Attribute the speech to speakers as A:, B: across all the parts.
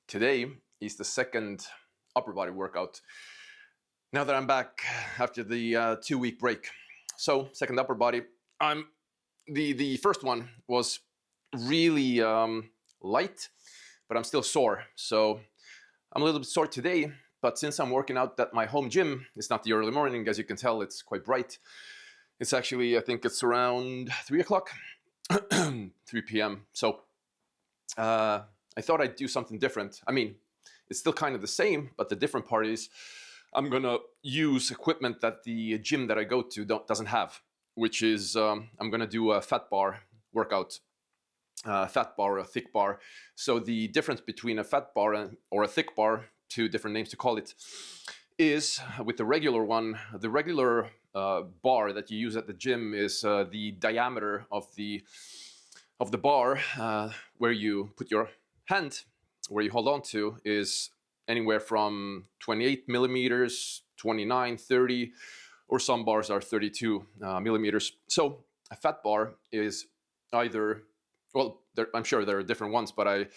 A: Today is the second upper body workout now that I'm back after the 2-week break. So second upper body, the first one was really light, but I'm still sore. So I'm a little bit sore today, but since I'm working out at my home gym, it's not the early morning, as you can tell, it's quite bright. It's actually, I think it's around 3 o'clock, 3 p.m. So I thought I'd do something different. I mean, it's still kind of the same, but the different part is I'm gonna use equipment that the gym that I go to doesn't have, which is I'm gonna do a fat bar workout. Fat bar or a thick bar. So the difference between a fat bar or a thick bar, two different names to call it, is with the regular one, the regular bar that you use at the gym is the diameter of the bar where you put your hand, where you hold on to, is anywhere from 28 millimeters, 29, 30, or some bars are 32 millimeters. So a fat bar is either, well, I'm sure there are different ones, but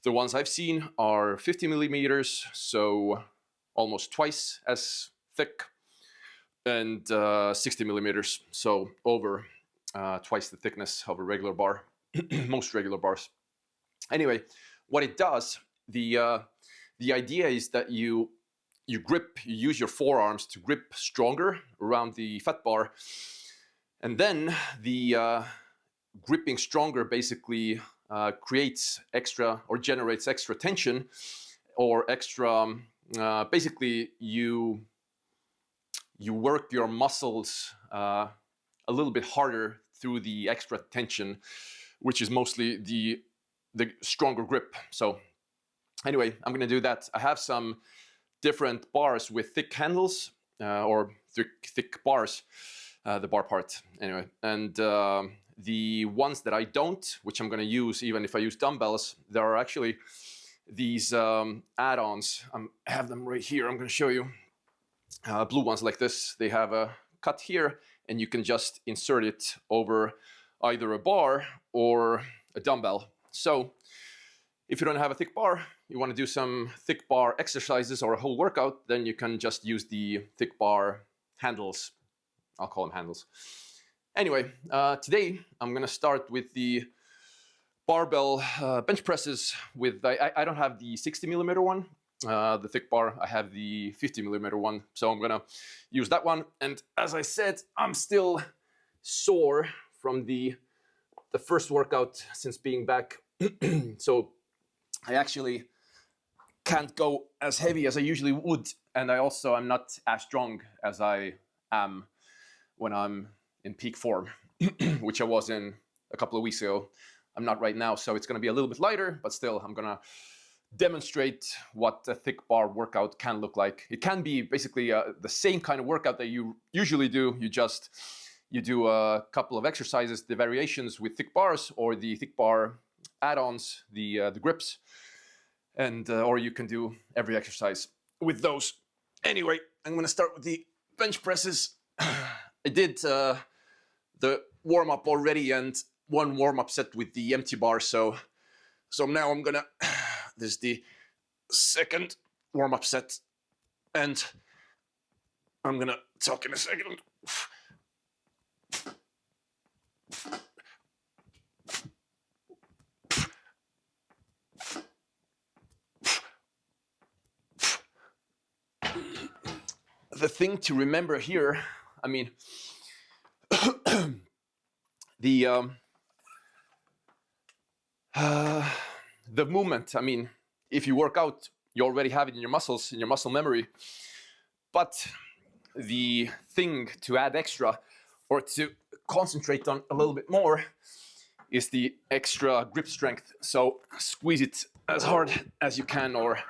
A: the ones I've seen are 50 millimeters, so almost twice as thick, and 60 millimeters, so over twice the thickness of a regular bar, most regular bars. Anyway, what it does, the idea is that you use your forearms to grip stronger around the fat bar, and then the gripping stronger basically creates extra or generates extra tension or extra. Basically, you work your muscles a little bit harder through the extra tension, which is mostly the stronger grip. So anyway, I'm going to do that. I have some different bars with thick handles or thick bars, the bar part anyway. And the ones that I don't, which I'm going to use even if I use dumbbells, there are actually these add-ons. I have them right here. I'm going to show you. Blue ones like this. They have a cut here, and you can just insert it over either a bar or a dumbbell. So if you don't have a thick bar, you want to do some thick bar exercises or a whole workout, then you can just use the thick bar handles. I'll call them handles. Anyway, today I'm going to start with the barbell bench presses with, I don't have the 60 millimeter one, the thick bar. I have the 50 millimeter one. So I'm going to use that one. And as I said, I'm still sore from the first workout since being back. So I actually can't go as heavy as I usually would. And I'm not as strong as I am when I'm in peak form, which I was in a couple of weeks ago. I'm not right now, so it's going to be a little bit lighter, but still I'm going to demonstrate what a thick bar workout can look like. It can be basically the same kind of workout that you usually do. You do a couple of exercises, the variations with thick bars or the thick bar add-ons, the grips, and or you can do every exercise with those. Anyway, I'm going to start with the bench presses. I did the warm-up already and one warm-up set with the empty bar, so now I'm gonna, this is the second warm-up set, and I'm gonna talk in a second. The thing to remember here, I mean, the movement, I mean, if you work out, you already have it in your muscles, in your muscle memory. But the thing to add extra or to concentrate on a little bit more is the extra grip strength. So squeeze it as hard as you can, or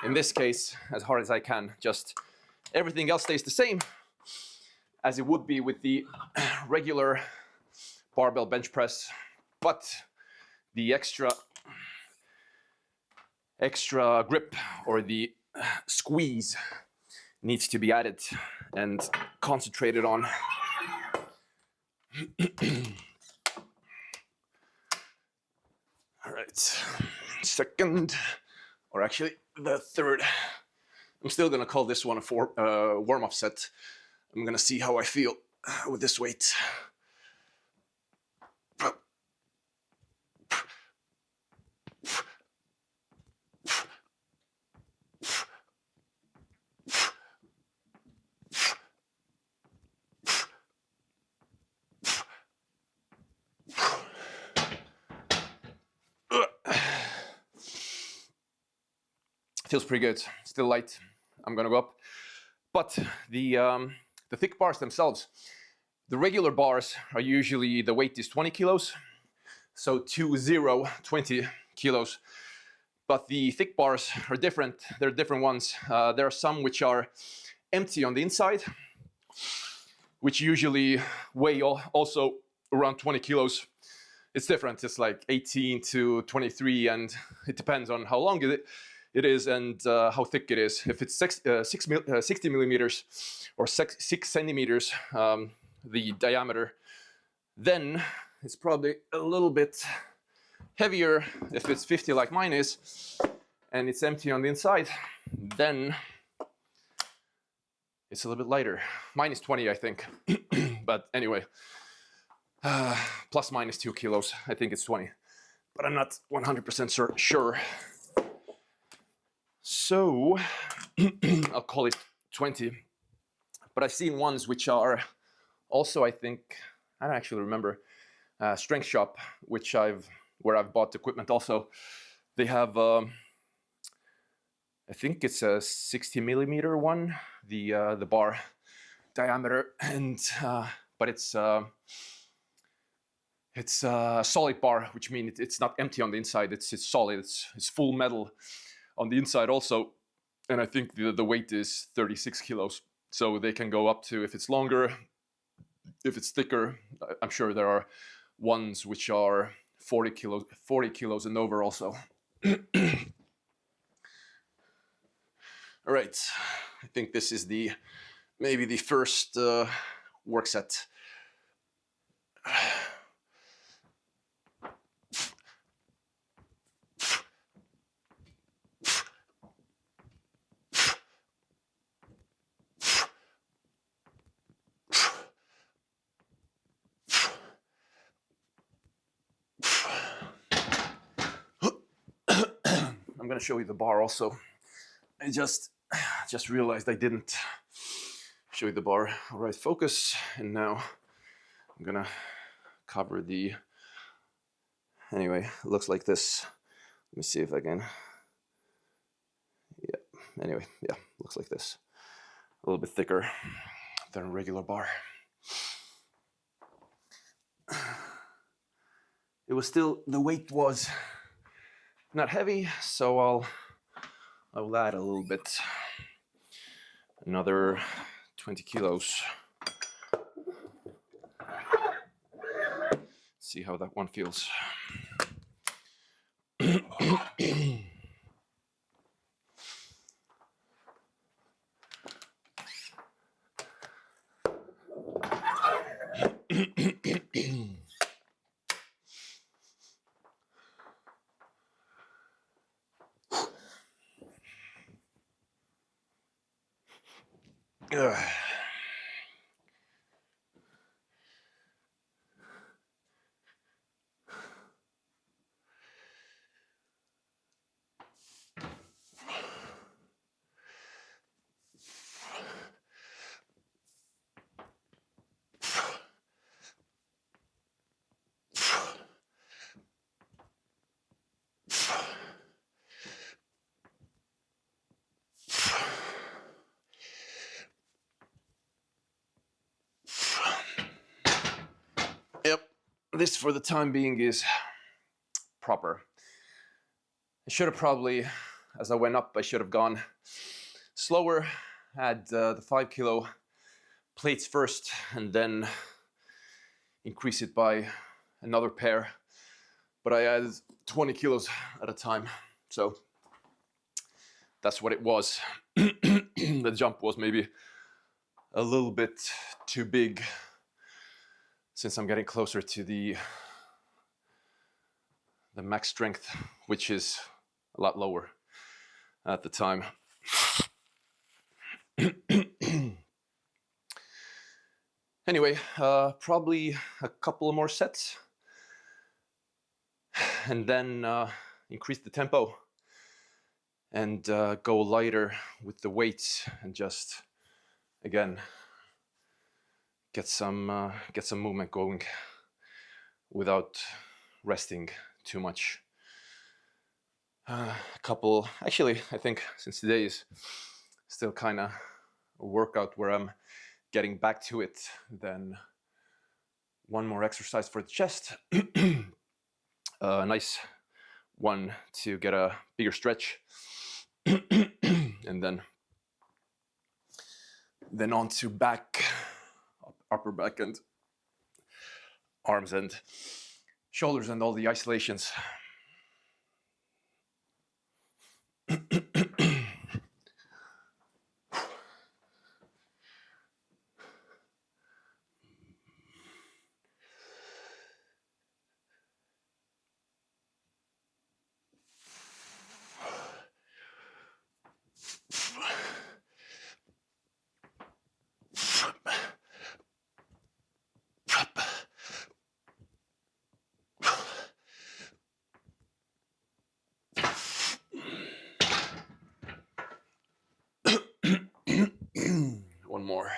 A: in this case, as hard as I can. Just everything else stays the same as it would be with the regular barbell bench press, but the extra grip or the squeeze needs to be added and concentrated on. All right, second or actually the third. I'm still gonna call this one a warm-up set. I'm gonna see how I feel with this weight. Feels pretty good. Still light. I'm gonna go up. But the thick bars themselves, the regular bars are usually, the weight is 20 kilos. So 20 kilos. But the thick bars are different. They're different ones. There are some which are empty on the inside, which usually weigh also around 20 kilos. It's different. It's like 18 to 23, and it depends on how long it is and how thick it is. If it's 60 millimeters or 6 centimeters, the diameter, then it's probably a little bit heavier. If it's 50 like mine is, and it's empty on the inside, then it's a little bit lighter. Mine is 20, I think. But anyway, plus minus 2 kilos. I think it's 20, but I'm not 100% sure. So I'll call it 20. But I've seen ones which are also, I think, I don't actually remember, Strength Shop, where I've bought equipment also. They have, I think it's a 60 millimeter one, the bar diameter, and but it's a solid bar, which means it's not empty on the inside. It's solid. It's full metal on the inside also, and I think the weight is 36 kilos. So they can go up to, if it's longer, if it's thicker. I'm sure there are ones which are 40 kilos and over also. All right, I think this is maybe the first work set. I'm gonna show you the bar also. I just realized I didn't show you the bar. All right, focus. And now I'm gonna cover the, anyway, it looks like this. Let me see if I can, yeah, anyway, yeah, looks like this. A little bit thicker than a regular bar. It was still, the weight was not heavy, so I will add a little bit, another 20 kilos. See how that one feels. Yep, this for the time being is proper. I should have probably, as I went up, I should have gone slower, had the 5 kilo plates first, and then increase it by another pair. But I added 20 kilos at a time, so that's what it was. The jump was maybe a little bit too big, since I'm getting closer to the max strength, which is a lot lower. at the time. Anyway, probably a couple of more sets, and then increase the tempo and go lighter with the weights, and just again get some movement going without resting too much. Actually, I think since today is still kind of a workout where I'm getting back to it, then one more exercise for the chest. A nice one to get a bigger stretch. And then on to back, upper back, and arms and shoulders, and all the isolations. One more.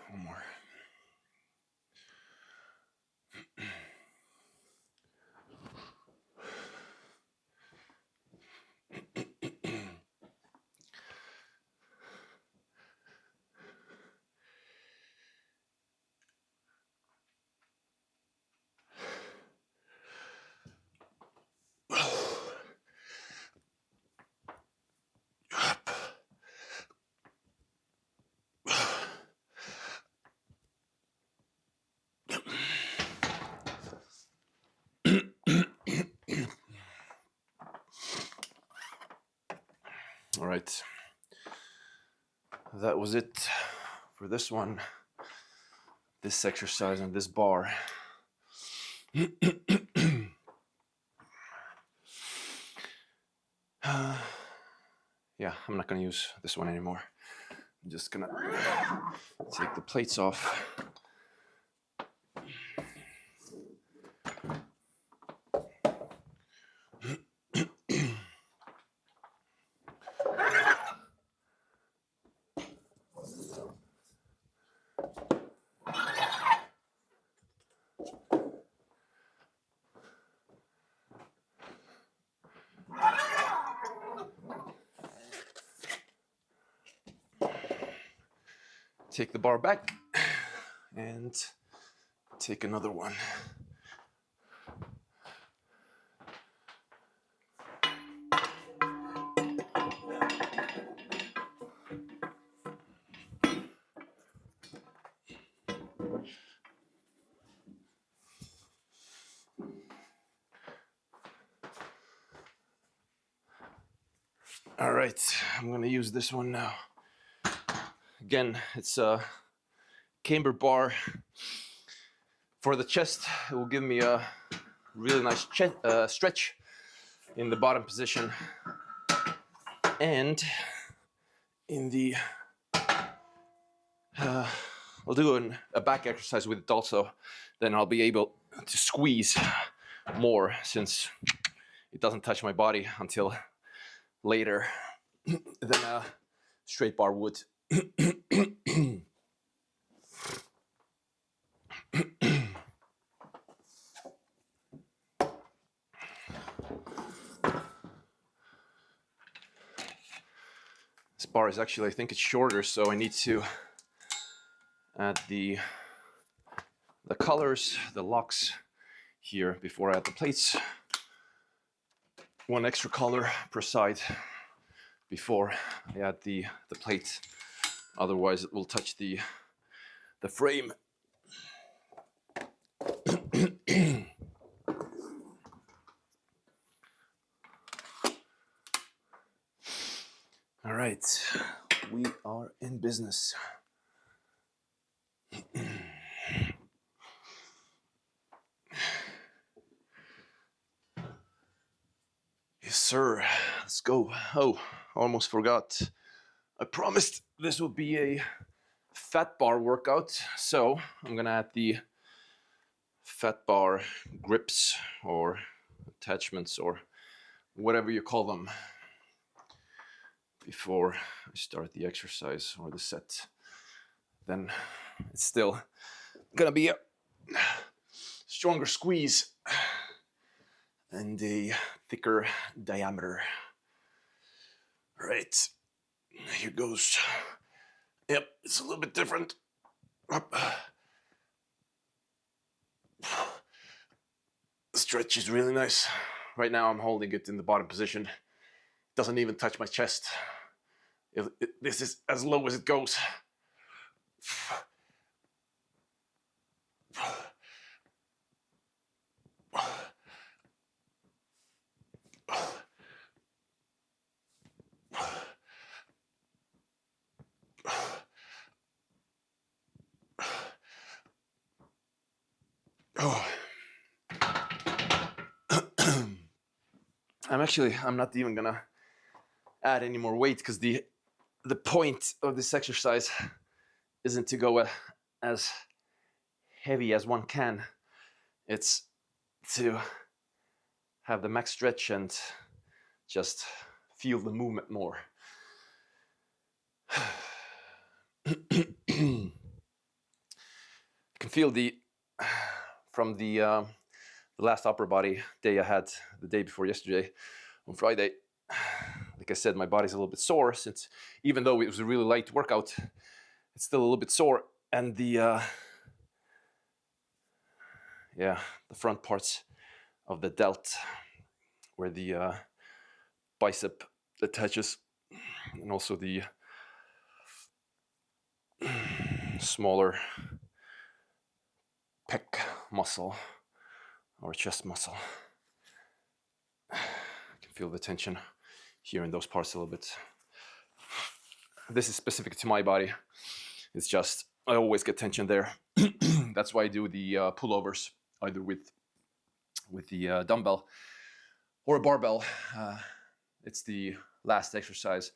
A: One more. All right, that was it for this one, this exercise and this bar. Yeah, I'm not gonna use this one anymore. I'm just gonna take the plates off. Take the bar back and take another one. All right, I'm gonna use this one now. Again, it's a camber bar. For the chest, it will give me a really nice stretch in the bottom position. And in the, I'll do a back exercise with it also. Then I'll be able to squeeze more, since it doesn't touch my body until later than a straight bar would. bar is actually, I think it's shorter, so I need to add the colors, the locks here before I add the plates. One extra color per side before I add the plate. Otherwise it will touch the frame. All right, we are in business. Yes, sir. Let's go. Oh, almost forgot. I promised this would be a fat bar workout, so I'm gonna add the fat bar grips or attachments or whatever you call them before I start the exercise or the set. Then it's still gonna be a stronger squeeze and a thicker diameter. All right, here goes. Yep, it's a little bit different. Up. The stretch is really nice. Right now I'm holding it in the bottom position. It doesn't even touch my chest. This is as low as it goes. Oh. I'm not even gonna add any more weight because the point of this exercise isn't to go as heavy as one can. It's to have the max stretch and just feel the movement more. You can feel from the last upper body day I had the day before yesterday on Friday. Like I said, my body's a little bit sore since even though it was a really light workout, it's still a little bit sore. And the front parts of the delt where the bicep attaches, and also the smaller pec muscle or chest muscle. I can feel the tension here in those parts a little bit. This is specific to my body. It's just I always get tension there. That's why I do the pullovers either with the dumbbell or a barbell. It's the last exercise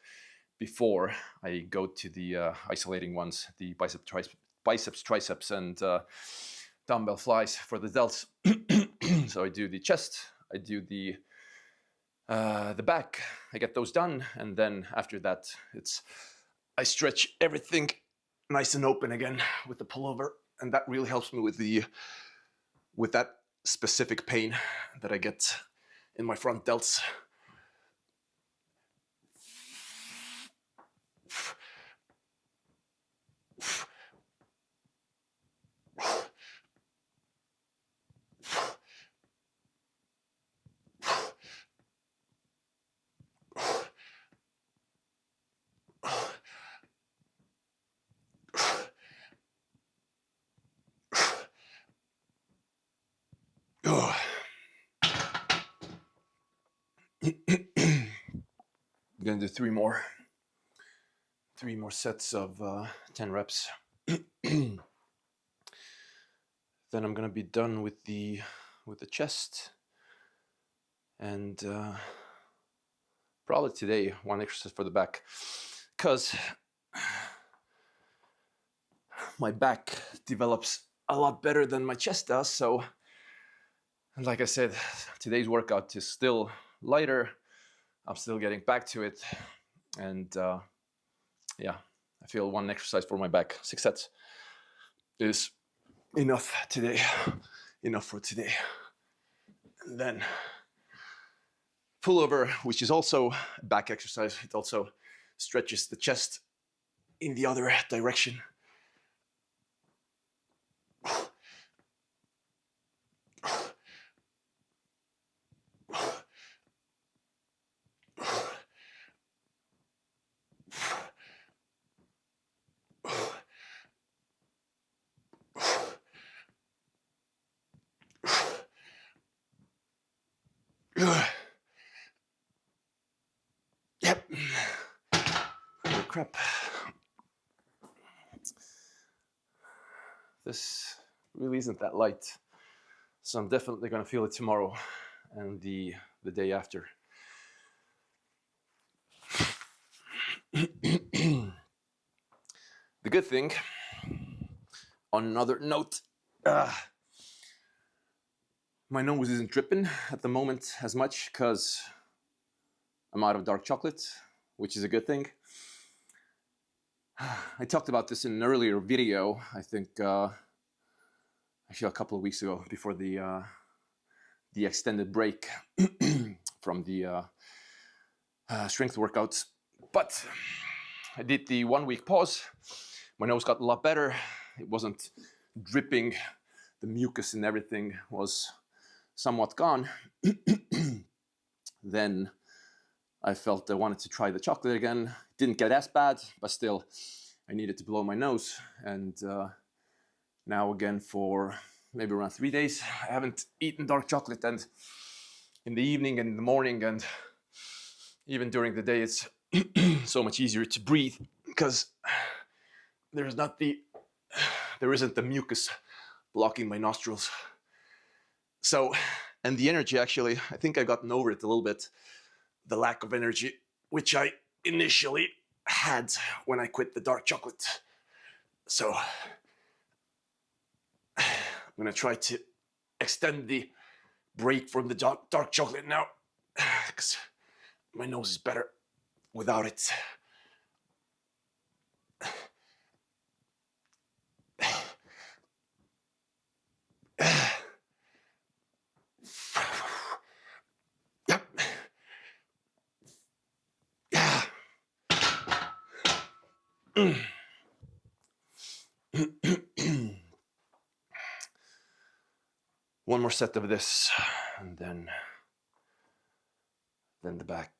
A: before I go to the isolating ones, the biceps, triceps, and dumbbell flies for the delts. So I do the chest, I do the back, I get those done, and then after that, I stretch everything nice and open again with the pullover, and that really helps me with that specific pain that I get in my front delts. I'm gonna do three more sets of 10 reps. Then I'm gonna be done with the chest, and probably today one exercise for the back, because my back develops a lot better than my chest does. So, like I said, today's workout is still lighter. I'm still getting back to it, and yeah, I feel one exercise for my back, 6 sets, is enough today. Enough for today. And then pullover, which is also a back exercise. It also stretches the chest in the other direction. Yep. Holy crap. This really isn't that light. So I'm definitely going to feel it tomorrow and the day after. The good thing, on another note, my nose isn't dripping at the moment as much because I'm out of dark chocolate, which is a good thing. I talked about this in an earlier video, I think, actually a couple of weeks ago, before the extended break from the strength workouts. But I did the 1 week pause. My nose got a lot better. It wasn't dripping. The mucus and everything was somewhat gone. Then I felt I wanted to try the chocolate again. It didn't get as bad, but still, I needed to blow my nose. And now again for maybe around 3 days, I haven't eaten dark chocolate. And in the evening and in the morning and even during the day, it's so much easier to breathe because there isn't the mucus blocking my nostrils. So, and the energy, actually, I think I've gotten over it a little bit. The lack of energy, which I initially had when I quit the dark chocolate. So I'm gonna try to extend the break from the dark chocolate now, because my nose is better without it. Yep. Yeah. One more set of this, and then the back.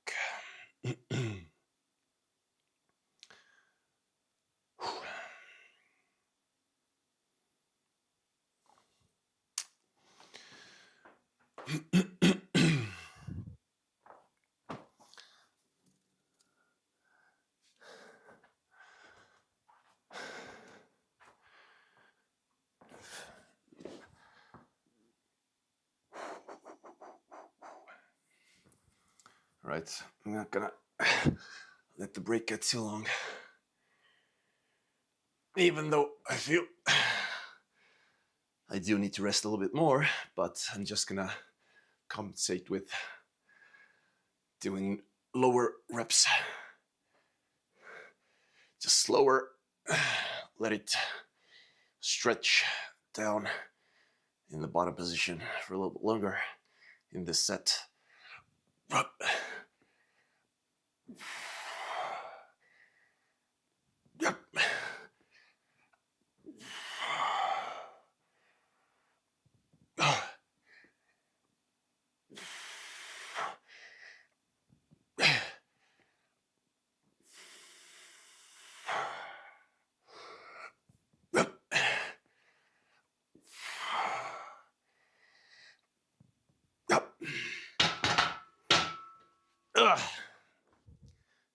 A: Right, I'm not gonna let the break get too long. Even though I feel I do need to rest a little bit more, but I'm just gonna compensate with doing lower reps. Just slower, let it stretch down in the bottom position for a little bit longer in this set. Yep.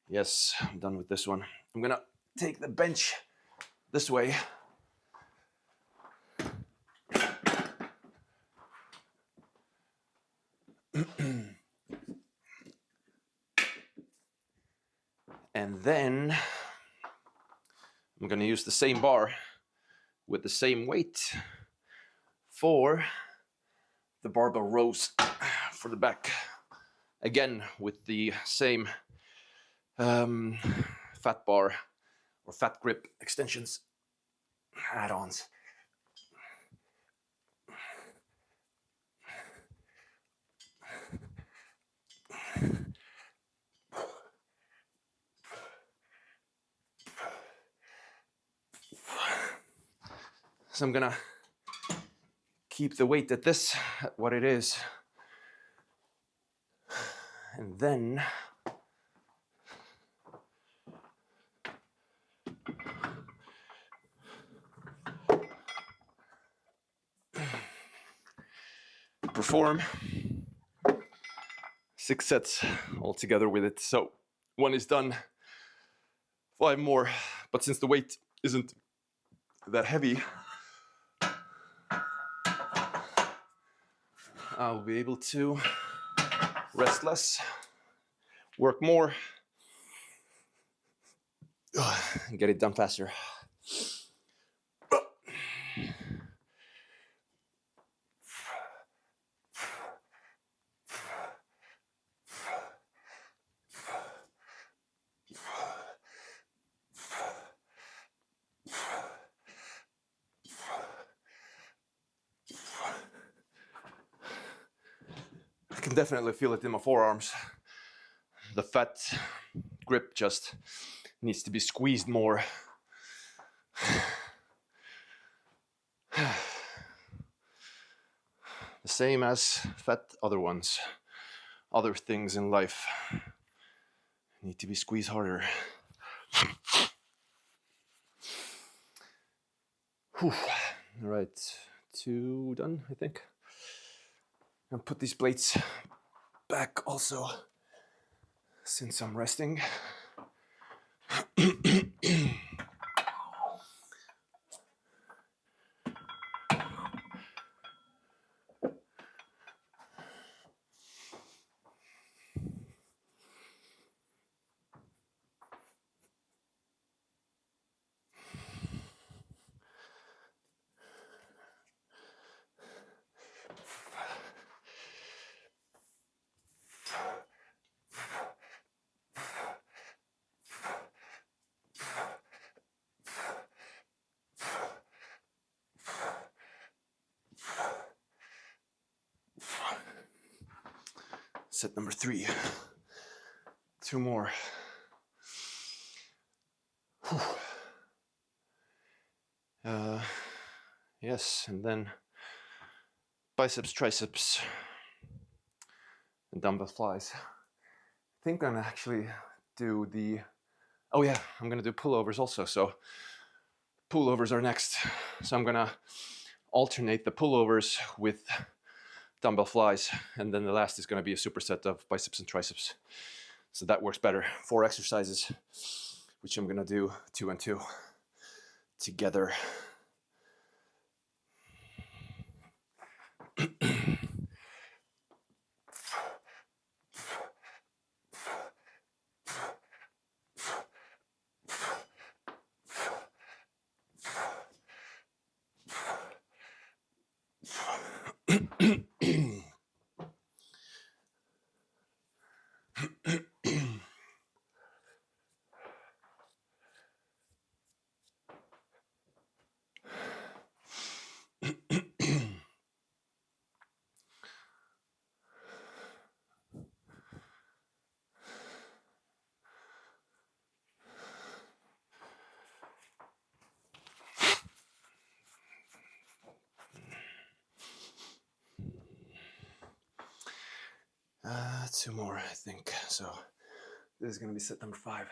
A: Yes, I'm done with this one. I'm gonna take the bench this way. And then I'm gonna use the same bar with the same weight for the barbell rows for the back. Again, with the same fat bar or fat grip extensions add-ons. So I'm gonna keep the weight at this, at what it is. And then perform 6 sets altogether with it. So 1 is done, 5 more, but since the weight isn't that heavy, I'll be able to rest less, work more, and get it done faster. I can definitely feel it in my forearms. The fat grip just needs to be squeezed more. The same as fat other ones. Other things in life need to be squeezed harder. Whew. All right, 2 done, I think. And put these plates back also, since I'm resting. Set number 3. 2 more. Yes, and then biceps, triceps, and dumbbell flies. I think I'm gonna actually do the, oh yeah, I'm gonna do pullovers also. So pullovers are next. So I'm gonna alternate the pullovers with dumbbell flies, and then the last is gonna be a superset of biceps and triceps. So that works better. 4 exercises, which I'm gonna do 2 and 2 together. Two more, I think. So this is gonna be set number 5.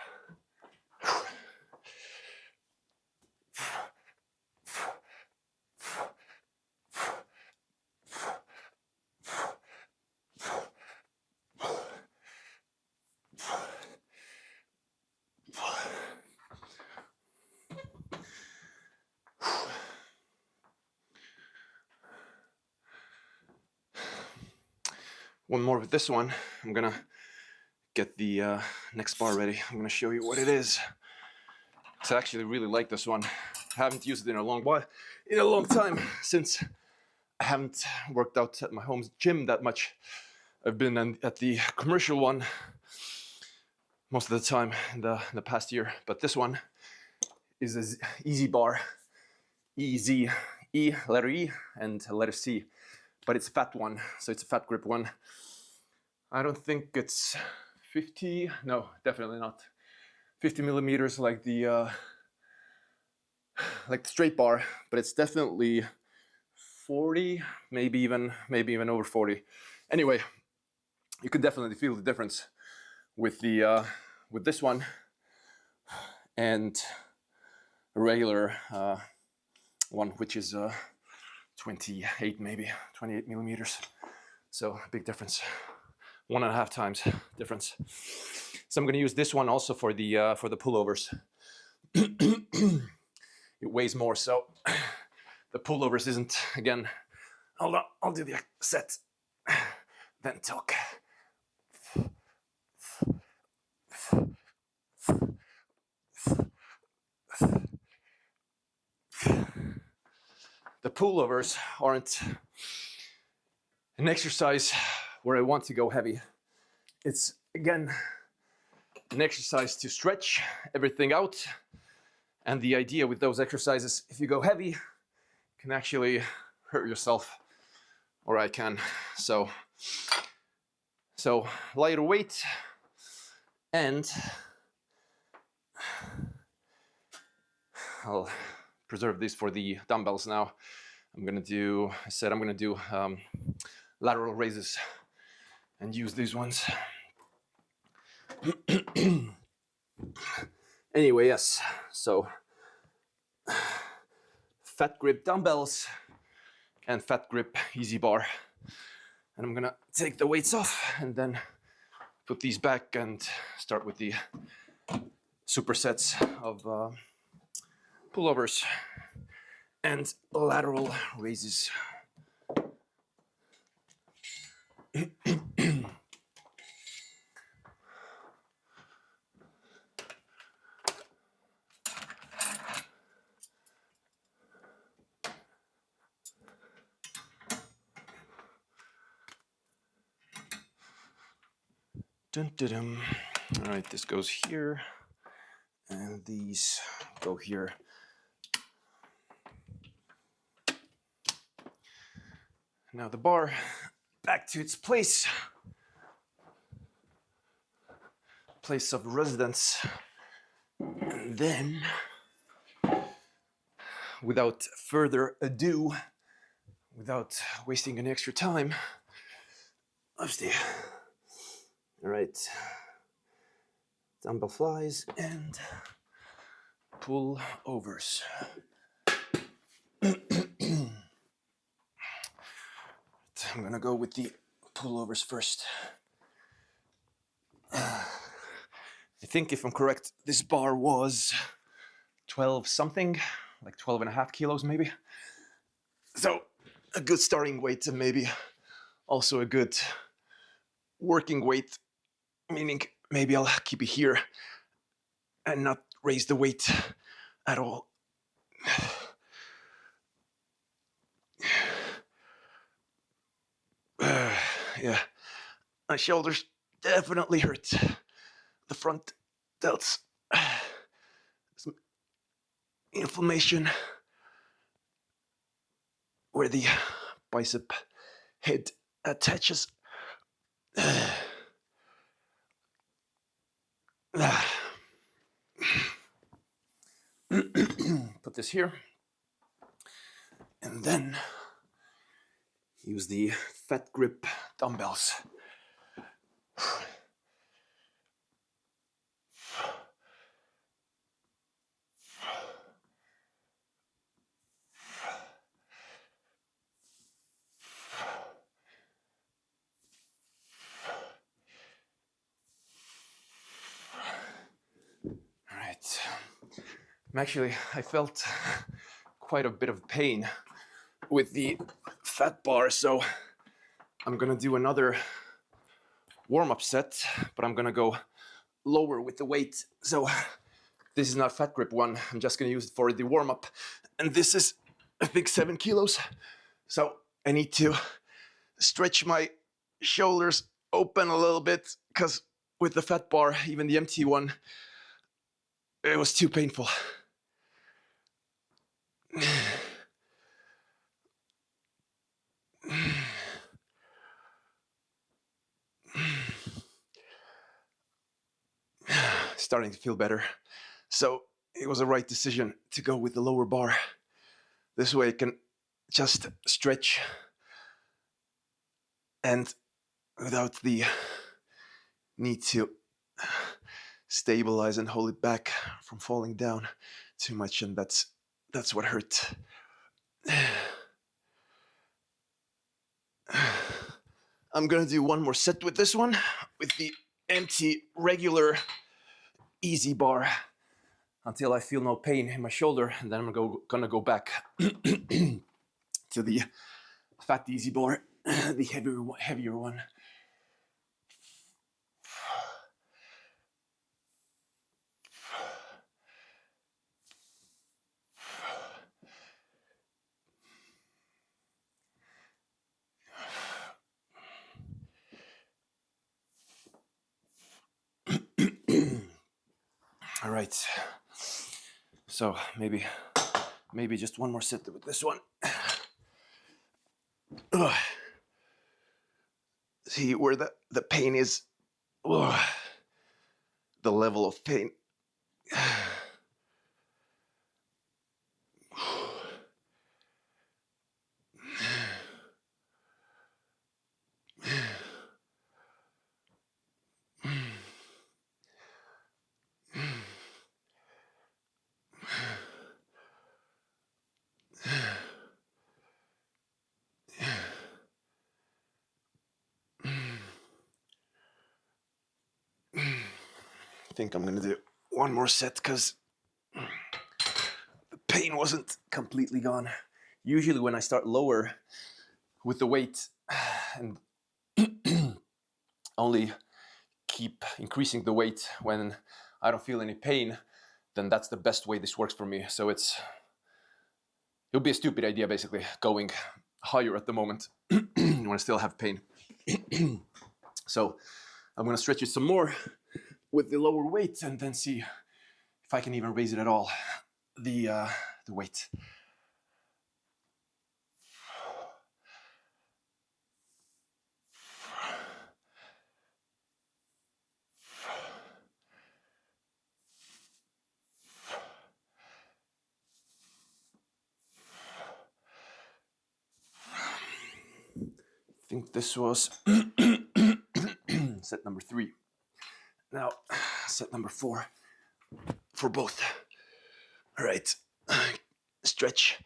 A: One more with this one. I'm gonna get the next bar ready. I'm gonna show you what it is. So I actually really like this one. I haven't used it in a long time, since I haven't worked out at my home gym that much. I've been at the commercial one most of the time in the past year. But this one is an easy bar. EZ, E, letter E, and letter C. But it's a fat one, so it's a fat grip one. I don't think it's 50, no, definitely not 50 millimeters like the like the straight bar, but it's definitely 40, maybe even over 40. Anyway, you can definitely feel the difference with the with this one and a regular one, which is 28, maybe 28 millimeters. So big difference, 1.5 times difference. So I'm going to use this one also for the pullovers. It weighs more, so the pullovers isn't, again, hold on, I'll do the set, then talk. The pullovers aren't an exercise where I want to go heavy. It's, again, an exercise to stretch everything out. And the idea with those exercises, if you go heavy, you can actually hurt yourself, or I can. So lighter weight, and I'll preserve these for the dumbbells now. I'm gonna do lateral raises and use these ones. Anyway, yes, so fat grip dumbbells and fat grip easy bar. And I'm gonna take the weights off and then put these back and start with the supersets of pullovers and lateral raises. Dun, dun, dun. All right, this goes here, and these go here. Now the bar back to its place of residence. And then, without further ado, without wasting any extra time, let's do. All right, dumbbell flies and pull overs. I'm gonna go with the pullovers first. I think, if I'm correct, this bar was 12 something, like 12.5 kilos maybe. So a good starting weight, and maybe also a good working weight, meaning maybe I'll keep it here and not raise the weight at all. Yeah, my shoulders definitely hurt. The front delts, some inflammation where the bicep head attaches. Put this here, and then use the fat grip dumbbells. All right. I felt quite a bit of pain with the fat bar, so I'm gonna do another warm-up set, but I'm gonna go lower with the weight. So this is not fat grip one, I'm just gonna use it for the warm-up. And this is, I think, 7 kilos. So I need to stretch my shoulders open a little bit, because with the fat bar, even the empty one, it was too painful. Starting to feel better. So it was a right decision to go with the lower bar. This way I can just stretch and without the need to stabilize and hold it back from falling down too much, and that's what hurt. I'm gonna do one more set with this one, with the empty, regular, easy bar, until I feel no pain in my shoulder, and then I'm gonna go back to the fat easy bar, the heavier one. All right. So maybe just one more set with this one. Ugh. See where the pain is. Ugh. The level of pain. I think I'm gonna do one more set because the pain wasn't completely gone. Usually when I start lower with the weight and only keep increasing the weight when I don't feel any pain, then that's the best way this works for me. So it'll be a stupid idea basically going higher at the moment when I still have pain. So I'm gonna stretch it some more with the lower weight and then see if I can even raise it at all, the weight. I think this was set number 3. Now, set number 4 for both. All right, stretch.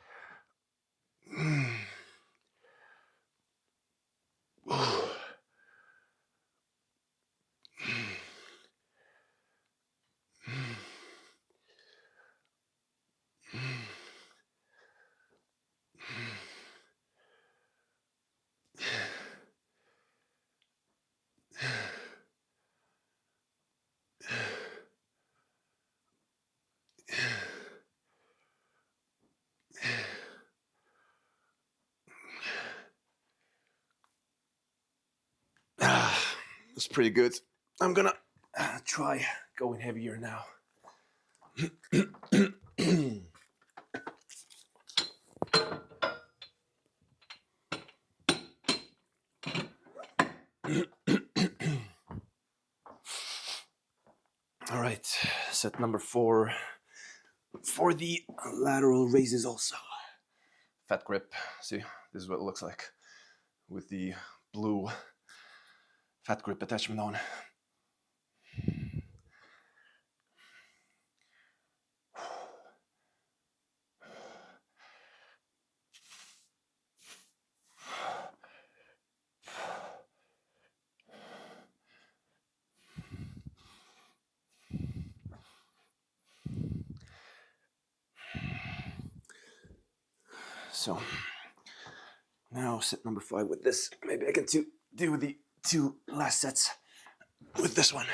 A: That's pretty good. I'm gonna try going heavier now. All right, set number 4 for the lateral raises also. Fat grip. See, this is what it looks like with the blue fat grip attachment on. So now set number 5 with this. Maybe I can do the 2 last sets with this one.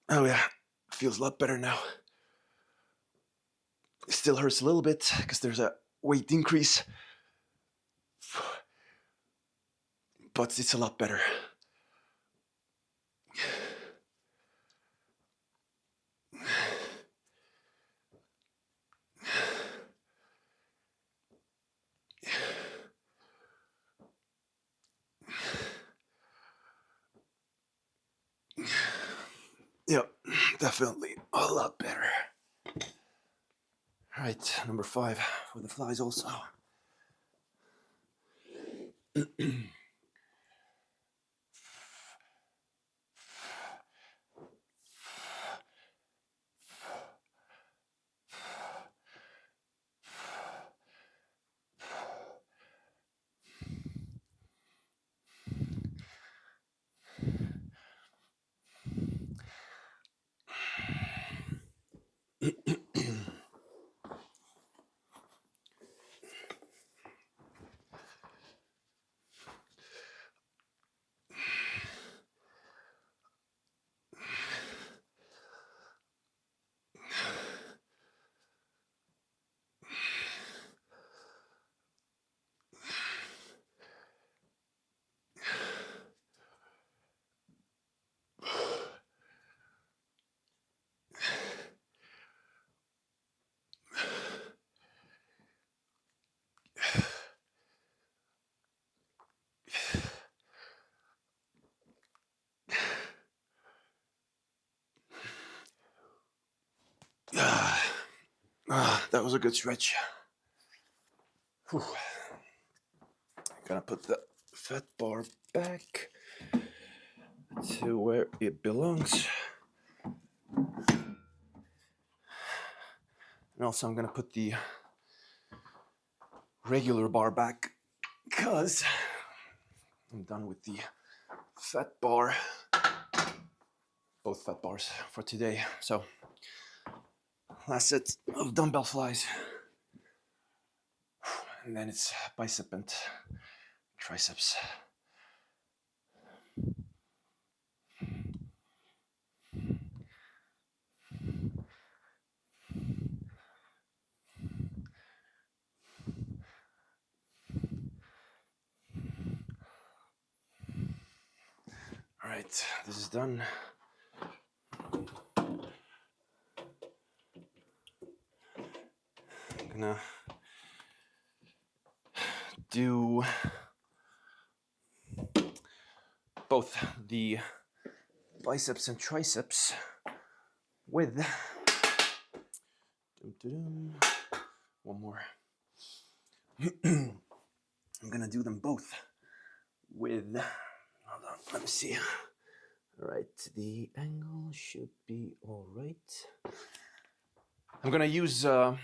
A: Oh yeah, feels a lot better now. It still hurts a little bit because there's a weight increase, but it's a lot better. Yep, definitely a lot better. All right, number 5 for the flies also. That was a good stretch. Whew. Gonna put the fat bar back to where it belongs. And also I'm gonna put the regular bar back because I'm done with the fat bar, both fat bars for today. So last set of dumbbell flies. And then it's bicep and triceps. All right, this is done. I'm gonna do both the biceps and triceps with one more. I'm gonna do them both with, hold on, let me see. All right, the angle should be all right. I'm gonna use the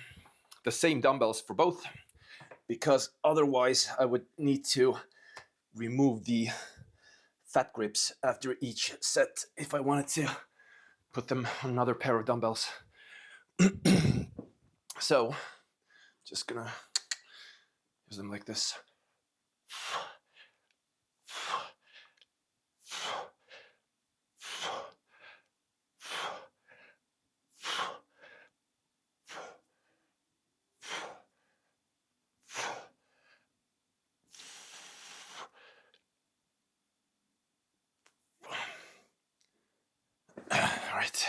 A: same dumbbells for both because otherwise I would need to remove the fat grips after each set if I wanted to put them on another pair of dumbbells. So just gonna use them like this. All right.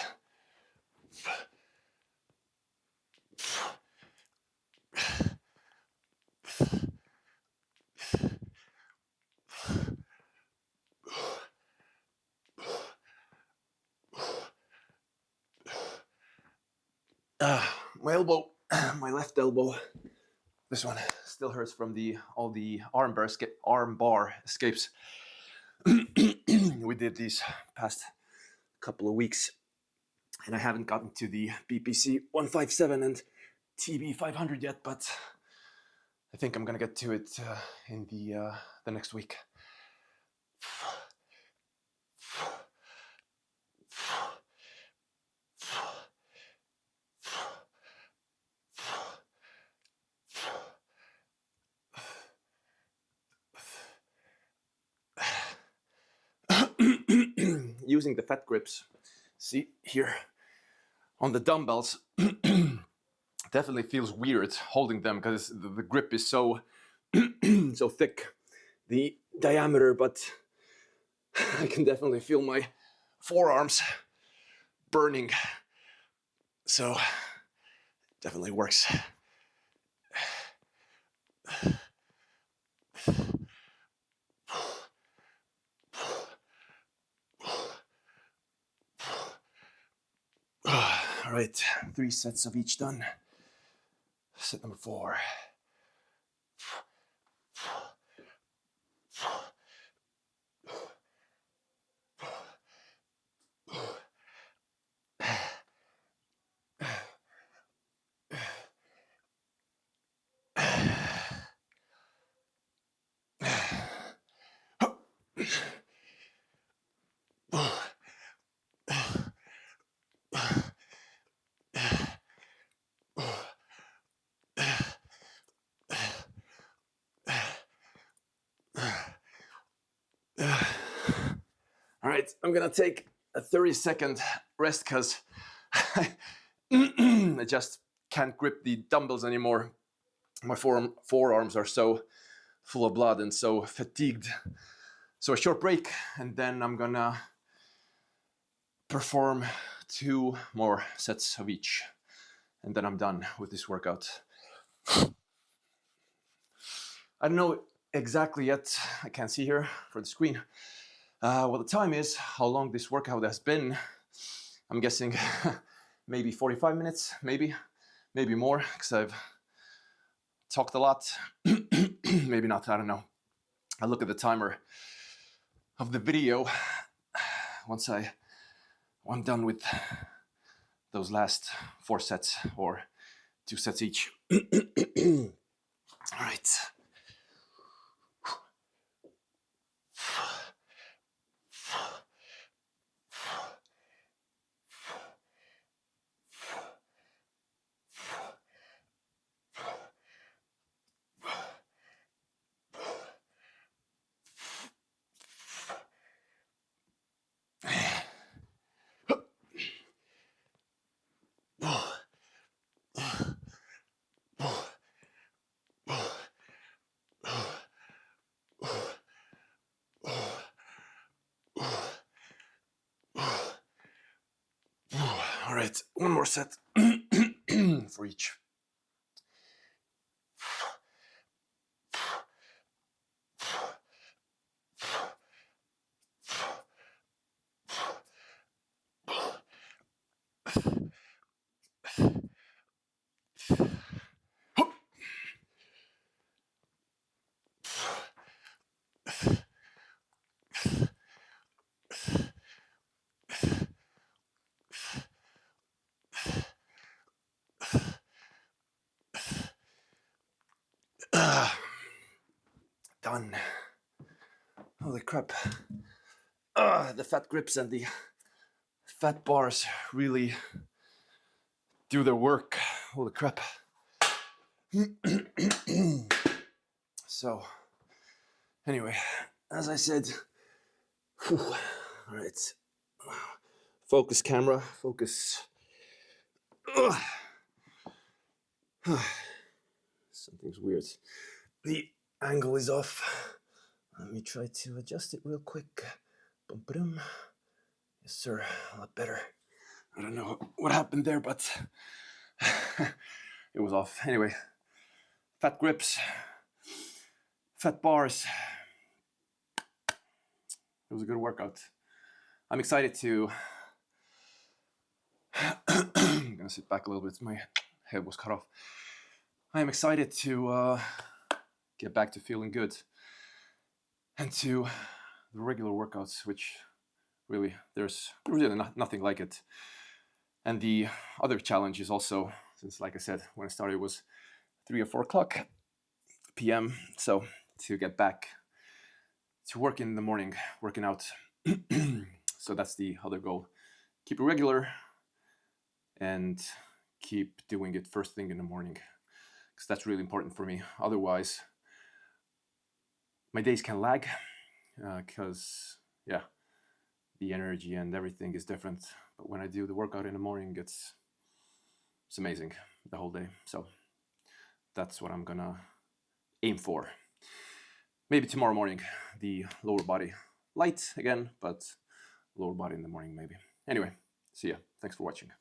A: My elbow, my left elbow, this one still hurts from all the arm bar escapes we did these past couple of weeks, and I haven't gotten to the BPC 157 and TB 500 yet, but I think I'm gonna get to it in the next week. Using the fat grips, see here on the dumbbells, definitely feels weird holding them because the grip is so so thick, the diameter, but I can definitely feel my forearms burning, so definitely works. right, 3 sets of each done. Set number 4. All right, I'm gonna take a 30-second rest because I just can't grip the dumbbells anymore. My forearms are so full of blood and so fatigued. So a short break, and then I'm gonna perform 2 more sets of each, and then I'm done with this workout. I don't know exactly yet, I can't see here for the screen, what the time is, how long this workout has been. I'm guessing maybe 45 minutes, maybe more, because I've talked a lot. Maybe not, I don't know. I'll look at the timer of the video once I'm done with those last 4 sets, or 2 sets each. All right. All right, 1 more set for each. Done. Holy crap. The fat grips and the fat bars really do their work. Holy crap. So, anyway, as I said, all right. Focus camera, focus. Something's weird. The angle is off. Let me try to adjust it real quick. Boom. Yes, sir, a lot better. I don't know what happened there, but it was off. Anyway, fat grips, fat bars. It was a good workout. I'm excited to... I'm gonna sit back a little bit. My head was cut off. I am excited to get back to feeling good and to the regular workouts, which really, there's really nothing like it. And the other challenge is also, since like I said, when I started it was 3 or 4 o'clock p.m. So to get back to work in the morning, working out. So that's the other goal. Keep it regular and keep doing it first thing in the morning, because that's really important for me. Otherwise, my days can lag, because the energy and everything is different. But when I do the workout in the morning, it's amazing the whole day. So that's what I'm gonna aim for. Maybe tomorrow morning, the lower body light again, but lower body in the morning maybe. Anyway, see ya. Thanks for watching.